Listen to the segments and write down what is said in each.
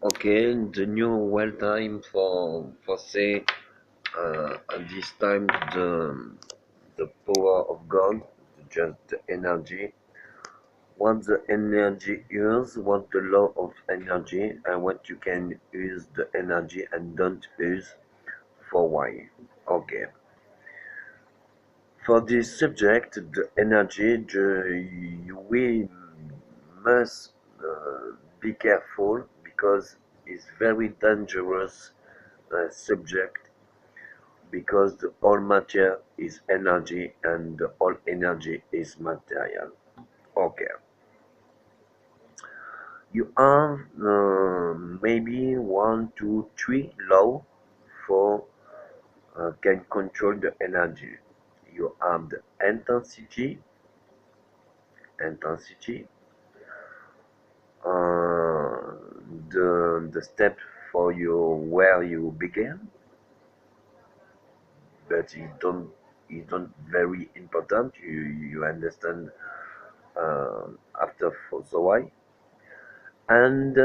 Okay, the new well time for say at this time the power of God, just the energy. What the energy is, what the law of energy, and what you can use the energy and don't use for why. Okay. For this subject, the energy, we must be careful because it's very dangerous subject because the all matter is energy and the all energy is material. Okay, you have maybe one, two, three law for can control the energy. You have the intensity, uh, the step for you where you begin, but it don't very important. You understand after for the why and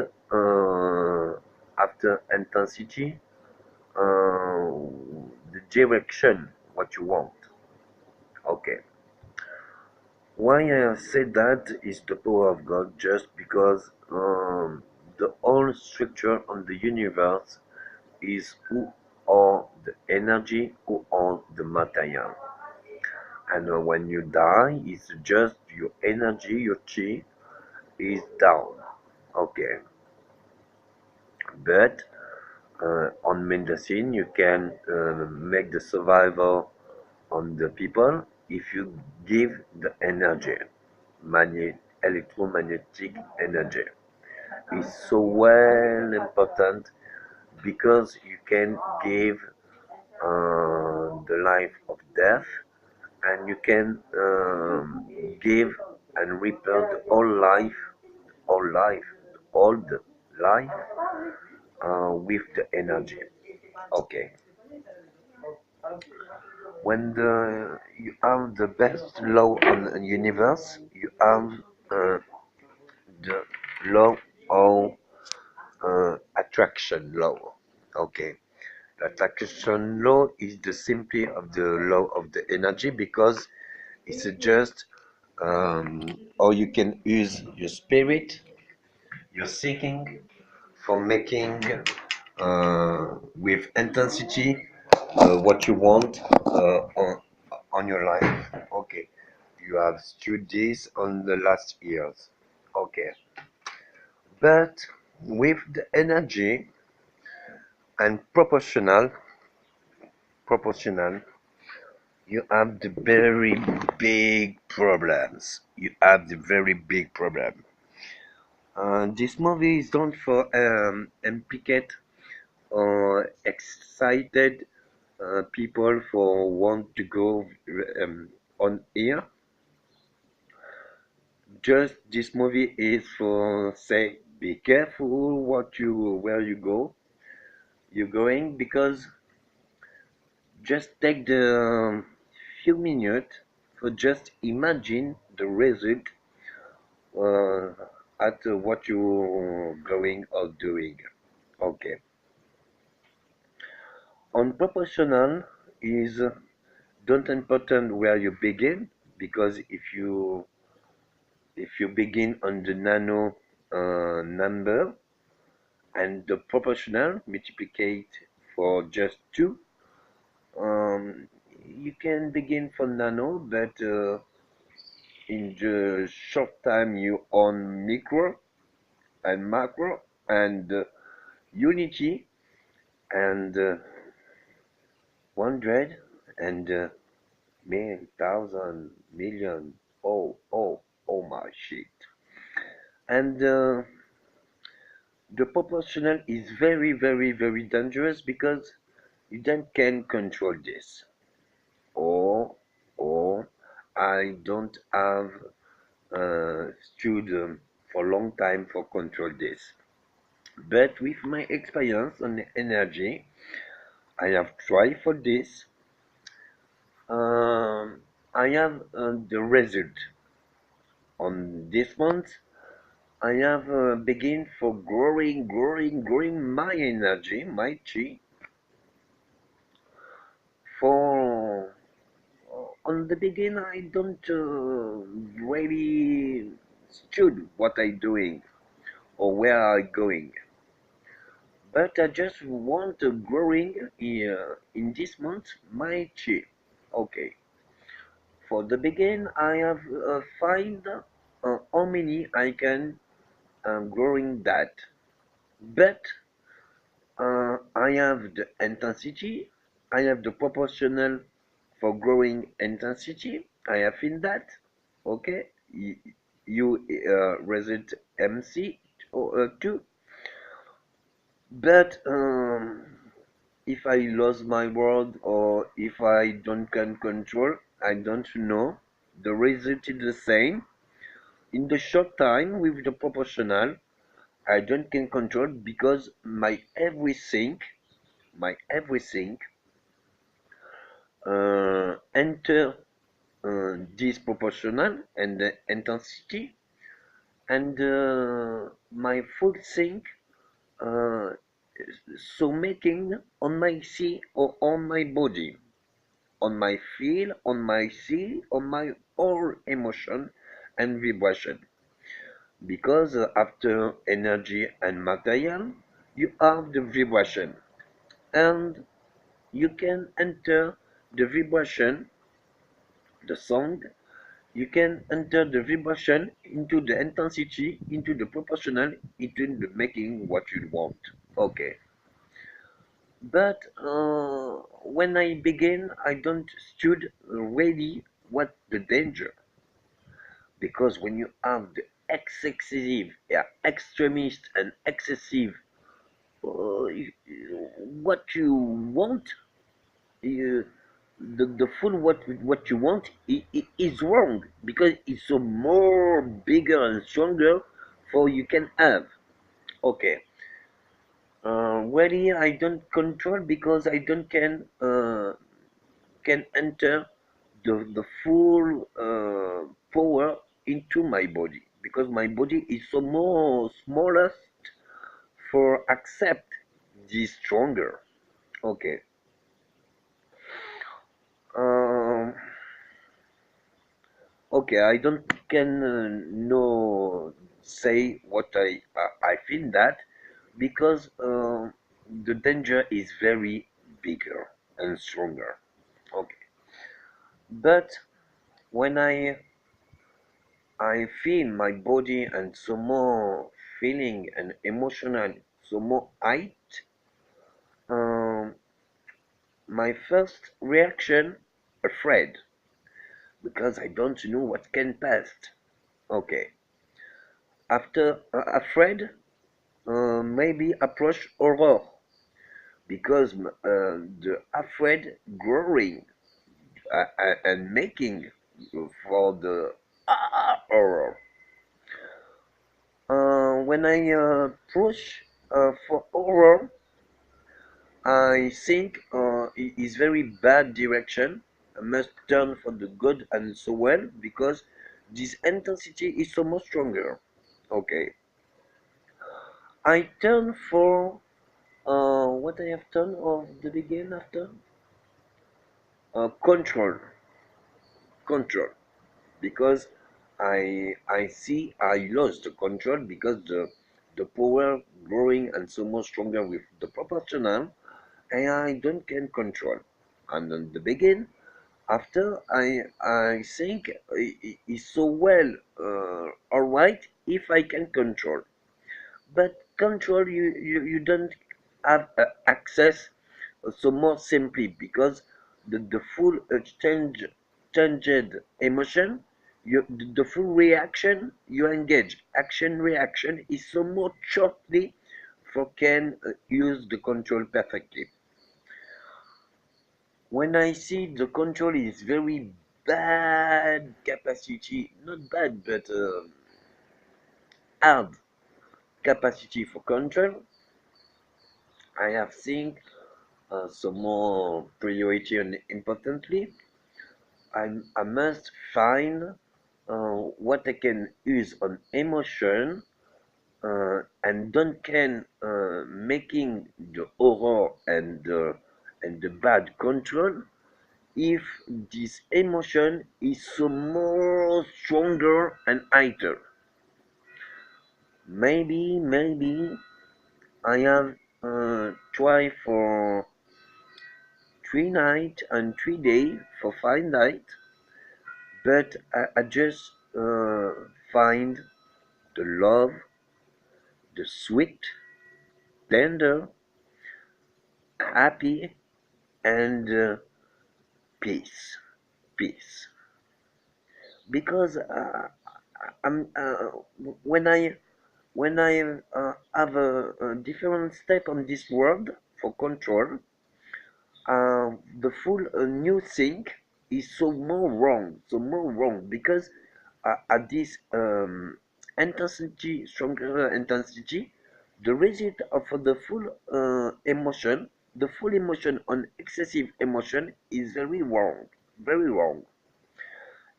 after intensity, the direction what you want. Okay. Why I say that is the power of God, just because the whole structure of the universe is who are the energy, who are the material. And when you die, it's just your energy, your chi is down. Okay. But on medicine, you can make the survival on the people if you give the energy, electromagnetic energy. Is so well important because you can give the life of death, and you can give and repair the whole life, all the life with the energy. Okay. When you have the best law on the universe, you have uh, the law of attraction law. Okay. The attraction law is the simply of the law of the energy because it's just or you can use your spirit, your seeking for making with intensity what you want on your life. Okay, you have studied this on the last years. Okay, but with the energy and proportional, you have the very big problems. You have the very big problem. This movie is done for implicate or excited people for want to go on here. Just this movie is for say be careful where you go. You're going because just take the few minutes for just imagine the result uh, at what you're going or doing. Okay. On proportional is don't important where you begin because if you begin on the nano number and the proportional multiplicate for just 2, um, you can begin for nano, but in the short time you on micro and macro and unity and 100 and million, thousand, million. Oh my shit. And the proportional is very, very, very dangerous because you then can control this. Or I don't have studied for a long time for control this. But with my experience on the energy, I have tried for this. I have the result on this month. I have begin for growing my energy, my chi. For on the beginning, I don't really stood what I doing or where I going, but I just want to growing in this month my chi. Okay. For the begin, I have find how many I can growing that, but I have the intensity, I have the proportional for growing intensity. I have in that, okay. You result MC or 2, but if I lose my word or if I don't can control, I don't know. The result is the same. In the short time with the proportional, I don't can control because my everything enter this proportional and the intensity, and my full thing uh, so making on my see or on my body, on my feel, on my see, on my all emotion and vibration. Because after energy and material, you have the vibration, and you can enter the vibration, the sound. You can enter the vibration into the intensity, into the proportional, into the making what you want. Okay. But when I begin, I don't stood really what the danger, because when you have the excessive, yeah, extremist and excessive, uh, what you want, uh, the full what you want is wrong, because it's so more bigger and stronger for you can have. Okay. Really, I don't control because I don't can enter the full power into my body, because my body is so more smallest for accept this stronger. Okay. Um, okay, I don't can no say what I feel that, because the danger is very bigger and stronger. Okay, but when I feel my body and so more feeling and emotional, so more height, um, my first reaction afraid, because I don't know what can pass. Okay, after afraid, maybe approach horror, because the afraid growing and making for the horror. When I push for horror, I think it is very bad direction. I must turn for the good and so well, because this intensity is so much stronger. Okay, I turn for what I have done of the begin after control, because I see I lost the control, because the power growing and so much stronger with the proportional, and I don't can control. And in the begin, after I think it's so well all right if I can control, but control you don't have access so more simply, because the full changed emotion, the full reaction you engage action reaction is so more shortly for can use the control perfectly. When I see the control is very bad capacity, not bad but hard capacity for control, I have think some more priority and importantly, I must find what I can use on emotion and don't can making the horror and the bad control if this emotion is so more stronger and higher. Maybe I have tried for 3 nights and 3 days for 5 nights, but I just find the love, the sweet, tender, happy, and peace, peace. Because I'm when I have a different step on this world for control, the full new thing is so more wrong because at this intensity, stronger intensity, the result of the full emotion, the full emotion on excessive emotion is very wrong, very wrong,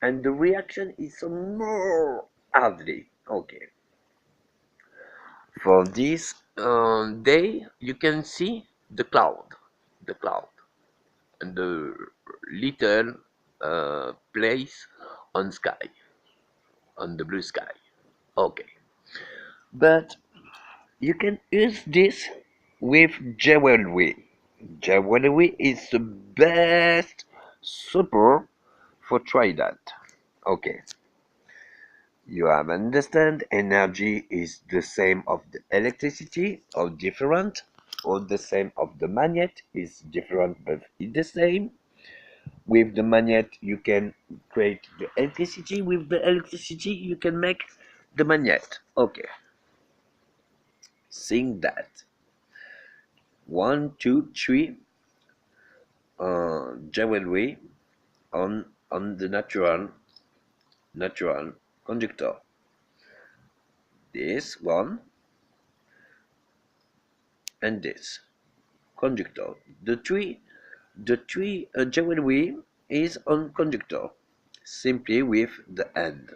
and the reaction is some more ugly. Okay. For this day, you can see the cloud, and the little place on sky, on the blue sky. Okay, but you can use this with jewelry. Jewelry is the best super for try that. Okay, you have understand energy is the same of the electricity or different, or the same of the magnet is different but it's the same. With the magnet you can create the electricity, with the electricity you can make the magnet. Okay, sing that. One, two, three, jewelry on the natural conductor. This one and this conductor. The three jewelry is on conductor, simply with the hand,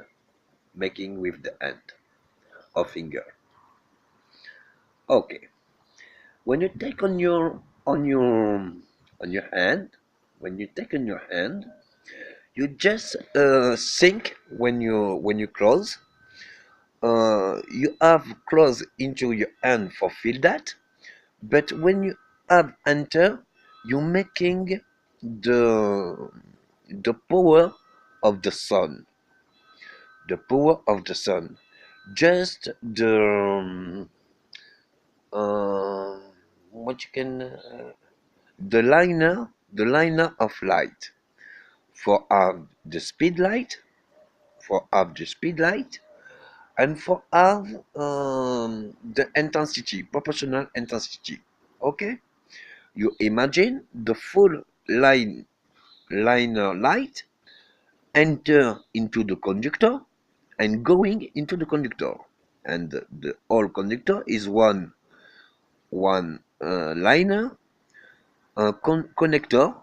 making with the hand or finger. Okay. When you take on your hand, when you take on your hand, you just think when you close, you have close into your hand for feel that, but when you have enter, you making the the power of the sun, the power of the sun, just uh, what you can the liner of light for the speed light, for the speed light, and for the intensity, proportional intensity. Okay, you imagine the full liner light enter into the conductor and going into the conductor, and the whole conductor is one liner connector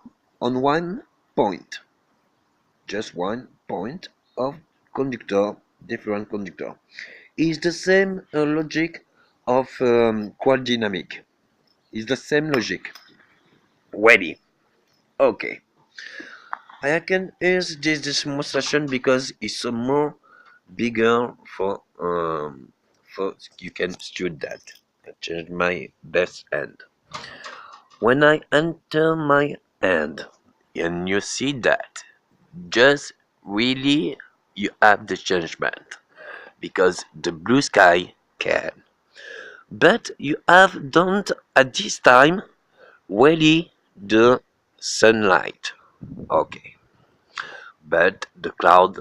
on one point, just one point of conductor, different conductor. Is the same logic of quad dynamic. Is the same logic. Ready? Okay. I can use this demonstration because it's a more bigger for you can study that. I change my best hand. When I enter my hand and you see that, just really you have the judgment because the blue sky can. But you have don't at this time really the sunlight. Okay. But the cloud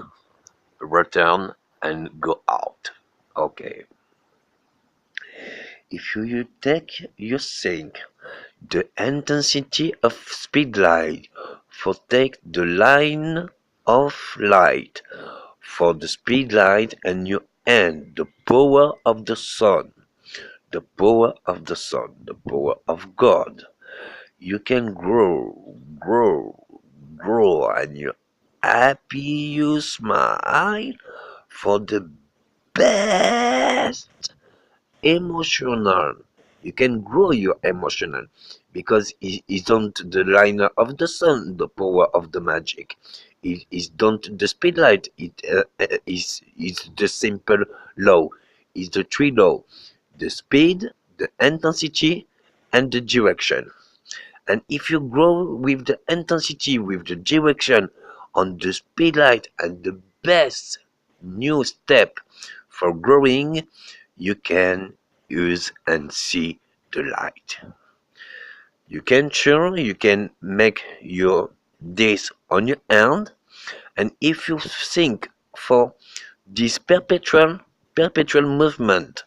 return and go out. Okay. If you take your sync, the intensity of speed light for take the line of light for the speed light, and you end the power of the sun, the power of the sun, the power of God. You can grow, grow, and you happy, you smile for the best emotional. You can grow your emotional because it's not the liner of the sun, the power of the magic. It is not the speed light. It is the simple law. It's the three law: the speed, the intensity, and the direction. And if you grow with the intensity, with the direction on the speed light, and the best new step for growing, you can use and see the light. You can make your this on your hand, and if you think for this perpetual movement,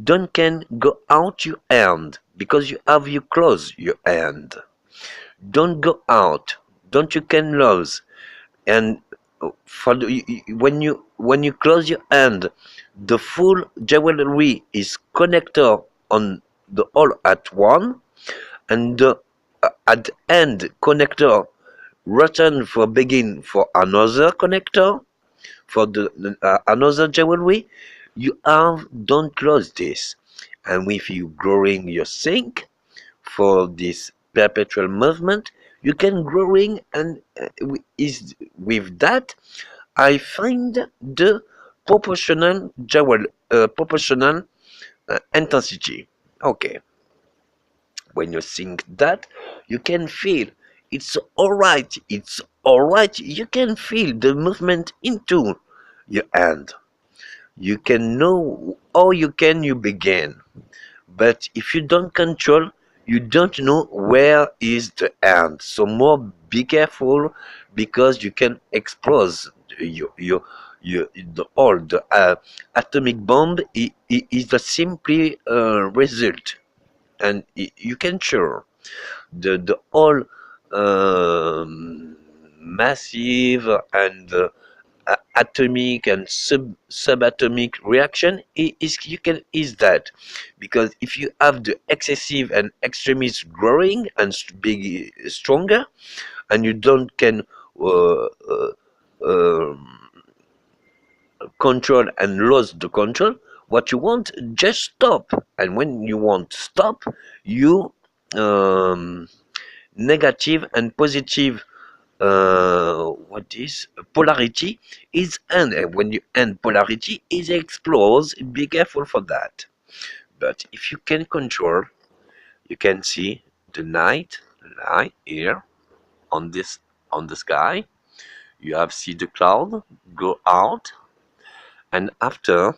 don't can go out your hand because you have you close your hand. Don't go out. Don't you can lose. And for when you close your hand, the full jewelry is connected on the all at one, and the at the end connector return for begin for another connector for the another jewelry. You have don't close this, and with you growing your sink for this perpetual movement, you can growing and is with that I find the proportional intensity. Okay, when you think that, you can feel it's all right. It's all right. You can feel the movement into your hand. You can know how you begin. But if you don't control, you don't know where is the end. So more be careful because you can explode your the all the atomic bomb is the simply result, and you can sure the all massive and atomic and subatomic reaction is you can is that because if you have the excessive and extremist growing and big stronger and you don't can uh, uh, um, control and lose the control, what you want just stop, and when you want stop, you um, negative and positive what is polarity is end, and when you end polarity is explodes. Be careful for that. But if you can control, you can see the night light here on this on the sky. You have see the cloud go out, and after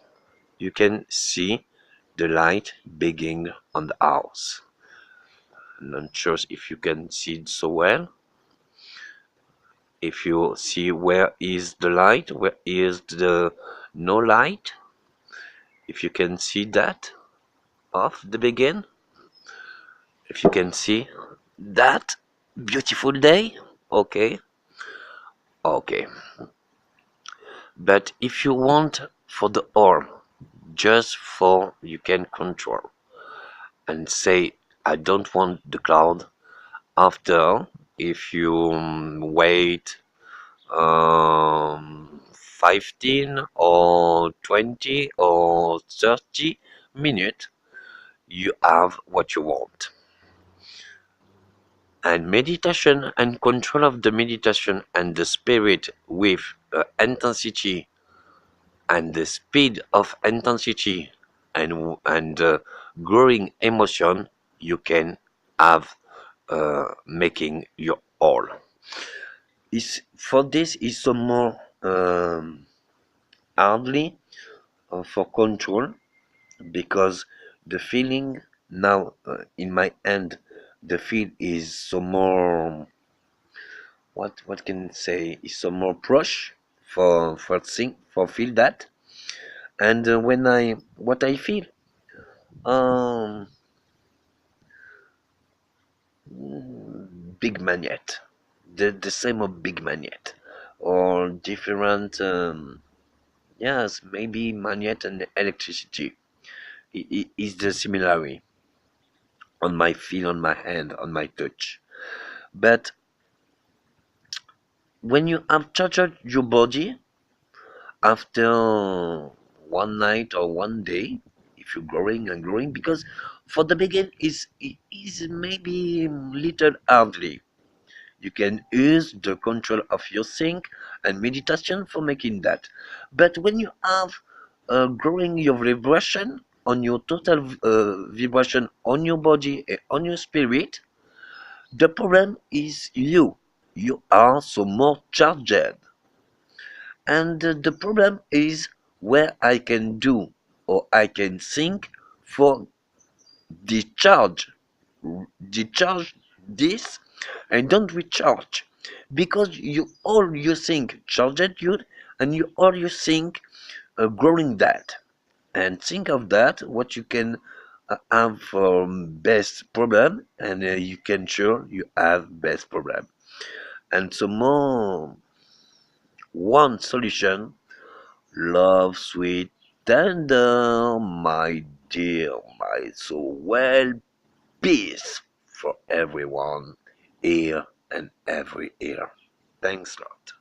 you can see the light beginning on the house. I'm not sure if you can see it so well. If you see where is the light, where is the no light, if you can see that of the begin, if you can see that beautiful day, okay, okay. But if you want for the all, just for you can control and say I don't want the cloud. After, if you wait 15 or 20 or 30 minutes, you have what you want. And meditation and control of the meditation and the spirit with intensity and the speed of intensity and growing emotion, you can have making your all. Is for this is some more hardly for control because the feeling now in my hand, the feel is some more what can I say is some more brush for think for feel that. And when I what I feel um big magnet, the same of big magnet or different yes, maybe magnet and electricity is the similarity on my feel, on my hand, on my touch. But when you have charged your body after one night or one day, if you're growing and growing, because for the beginning is maybe little hardly. You can use the control of your sync and meditation for making that. But when you have growing your vibration on your total vibration on your body and on your spirit, the problem is you. You are so more charged. And the problem is where I can do or I can think for discharge, discharge this and don't recharge, because you think charged you and you think growing that, and think of that what you can have for best problem, and you can sure you have best problem. And so more one solution: love, sweet, tender, my dear, my so well, peace for everyone, here and every ear. Thanks a lot.